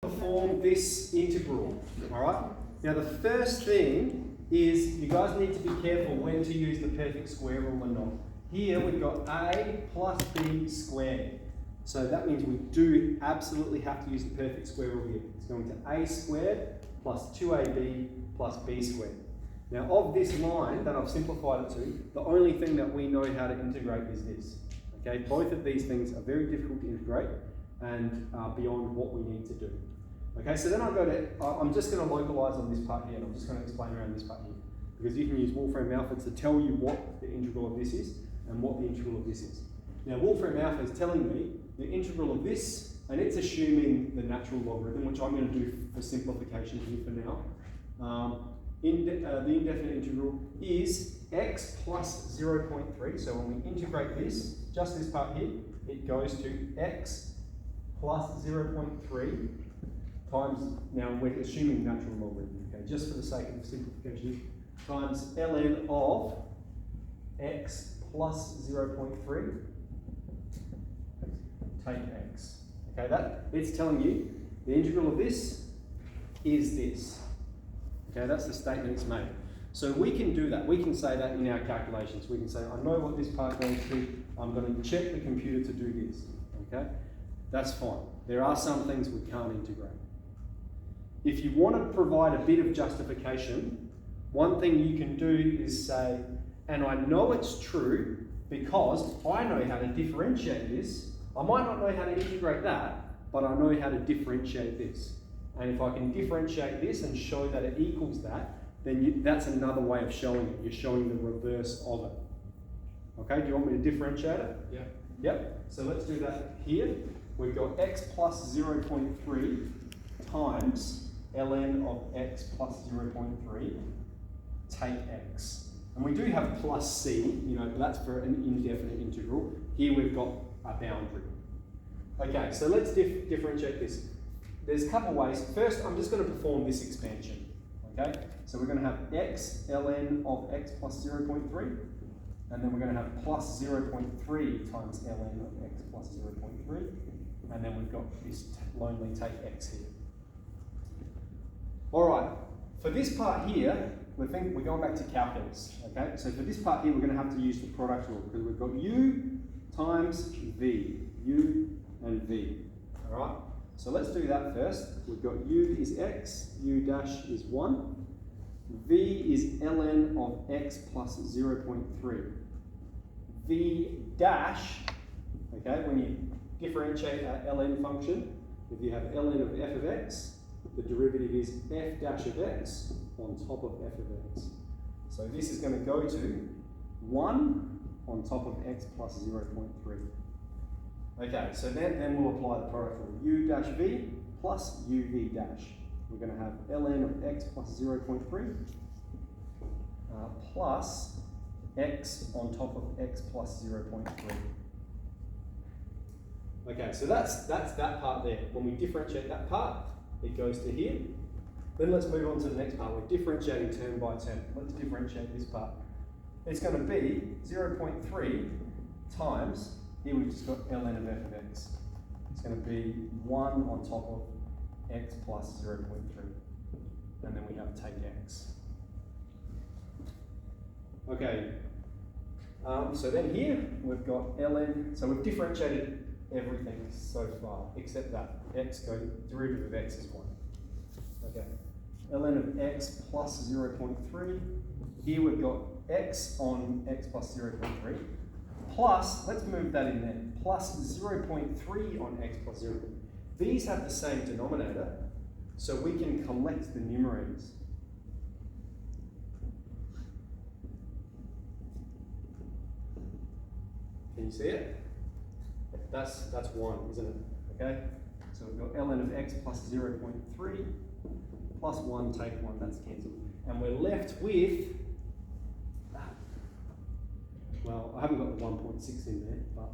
Perform this integral, all right? Now the first thing is you guys need to be careful when to use the perfect square rule and not. Here we've got a plus b squared. So that means we do absolutely have to use the perfect square rule here. It's going to a squared plus 2ab plus b squared. Now of this line that I've simplified it to, the only thing that we know how to integrate is this. Okay, both of these things are very difficult to integrate and are beyond what we need to do. Okay, so then I'm just going to localize on this part here, and I'm just going to explain around this part here. Because you can use wolfram alpha to tell you what the integral of this is and what the integral of this is. Now wolfram alpha is telling me the integral of this, and it's assuming the natural logarithm, which I'm going to do for simplification here for now. The indefinite integral is x plus 0.3. So when we integrate this, just this part here, it goes to x plus 0.3 times, now we're assuming natural logarithm, okay, just for the sake of simplification, times ln of x plus 0.3, take x. Okay, it's telling you the integral of this is this. Okay, that's the statement it's made. So we can do that. We can say that in our calculations. We can say, I know what this part goes to. I'm going to check the computer to do this. Okay, that's fine. There are some things we can't integrate. If you want to provide a bit of justification, one thing you can do is say, and I know it's true because I know how to differentiate this. I might not know how to integrate that, but I know how to differentiate this. And if I can differentiate this and show that it equals that, then that's another way of showing it. You're showing the reverse of it. Okay, do you want me to differentiate it? Yeah. Yep, so let's do that here. We've got x plus 0.3 times ln of x plus 0.3, take x. And we do have plus c, that's for an indefinite integral. Here we've got a boundary. Okay, so let's differentiate this. There's a couple ways. First, I'm just going to perform this expansion. Okay, so we're going to have x ln of x plus 0.3, and then we're going to have plus 0.3 times ln of x plus 0.3, and then we've got this lonely take x here. All right, for this part here, we're going back to calculus. Okay, so for this part here, we're going to have to use the product rule because we've got u times v, u and v. All right. So let's do that first. We've got u is x, u dash is 1, v is ln of x plus 0.3. v dash, okay, when you differentiate our ln function, if you have ln of f of x, the derivative is f dash of x on top of f of x. So this is going to go to 1 on top of x plus 0.3. Okay, so then we'll apply the product rule. U dash v plus uv dash. We're going to have ln of x plus 0.3 plus x on top of x plus 0.3. Okay, so that's that part there. When we differentiate that part, it goes to here. Then let's move on to the next part. We're differentiating term by term. Let's differentiate this part. It's going to be 0.3 times, here we've just got ln of f of x. It's going to be 1 on top of x plus 0.3. And then we have take x. Okay, so then here we've got ln, so we've differentiated everything so far, except that derivative of x is 1. Okay, ln of x plus 0.3. Here we've got x on x plus 0.3. Plus, let's move that in there, plus 0.3 on x plus 0. These have the same denominator, so we can collect the numerators. Can you see it? That's 1, isn't it? Okay? So we've got ln of x plus 0.3 plus 1, take 1, that's cancelled. And we're left with, well, I haven't got the 1.6 in there, but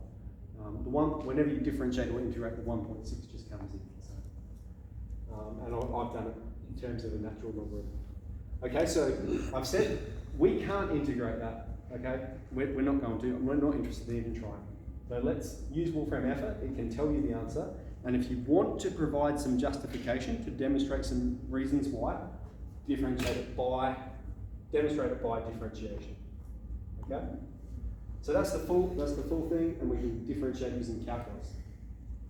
whenever you differentiate or integrate, the 1.6 just comes in. So, and I've done it in terms of a natural logarithm. Okay, so I've said we can't integrate that. Okay, we're not going to. We're not interested in even trying. So let's use wolfram alpha. It can tell you the answer, And if you want to provide some justification to demonstrate some reasons why, demonstrate it by differentiation. Okay? So that's the full thing, and we can differentiate using calculus.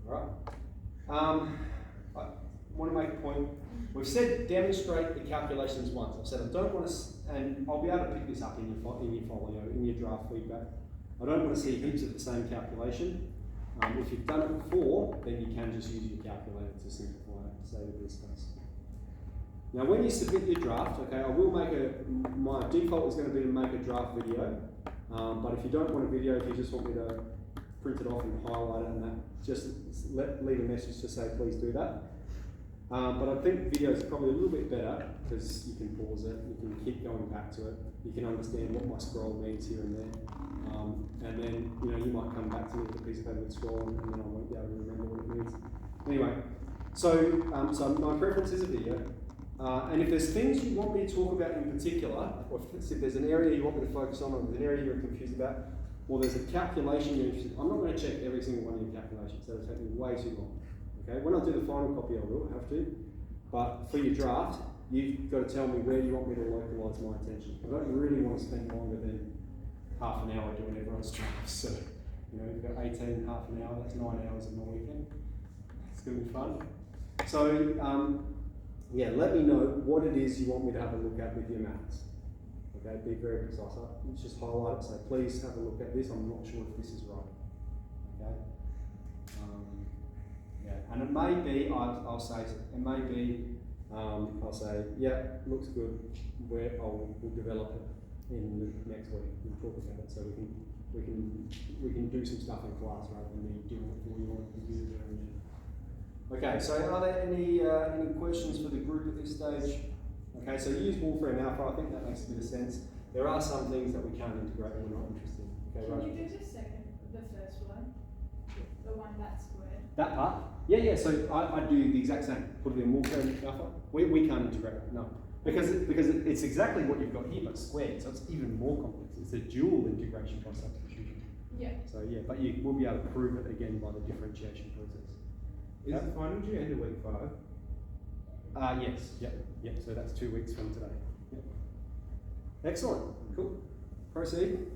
Alright? I want to make a point. We've said demonstrate the calculations once. I've said I don't want to, and I'll be able to pick this up in your folio, in your draft feedback. I don't want to see heaps of the same calculation. If you've done it before, then you can just use your calculator to simplify it, to save a bit of space. Now when you submit your draft, okay, I will make my default is going to be to make a draft video, but if you don't want a video, if you just want me to print it off and highlight it and that, just leave a message to say please do that. But I think video is probably a little bit better because you can pause it, you can keep going back to it, you can understand what my scroll means here and there, and then you might come back to me with a piece of paper with scroll, and then I won't be able to remember what it means. Anyway, so my preference is a video, and if there's things you want me to talk about in particular, or if there's an area you want me to focus on, or there's an area you're confused about, or there's a calculation you're interested in, I'm not going to check every single one of your calculations, that'll take me way too long. Okay, when I do the final copy, I will have to. But for your draft, you've got to tell me where you want me to localise my attention. I don't really want to spend longer than half an hour doing everyone's draft. So, you've got 18 half an hour, that's 9 hours of my weekend. It's going to be fun. So, yeah, let me know what it is you want me to have a look at with your maths. Okay, be very precise. Let's just highlight it, say, please have a look at this. I'm not sure if this is right. Okay. Yeah, and it may be, I'll say, I'll say, yeah, looks good. We'll develop it in the next week. We'll talk about it so we can do some stuff in class rather than me doing it for you on the computer there and then. Okay, so are there any questions for the group at this stage? Okay, so use wolfram alpha. I think that makes a bit of sense. There are some things that we can't integrate and we're not interested in. Okay, Can you do the first one? The one that's squared? That part? Yeah, so I do the exact same. Put it in wolfram alpha. We can't integrate it, no. Because it's exactly what you've got here, but squared, so it's even more complex. It's a dual integration by substitution. Yeah. So yeah, but you will be able to prove it again by the differentiation process. Is the final due end of week 5? Yes, yep, so that's 2 weeks from today. Yep. Excellent, cool. Proceed.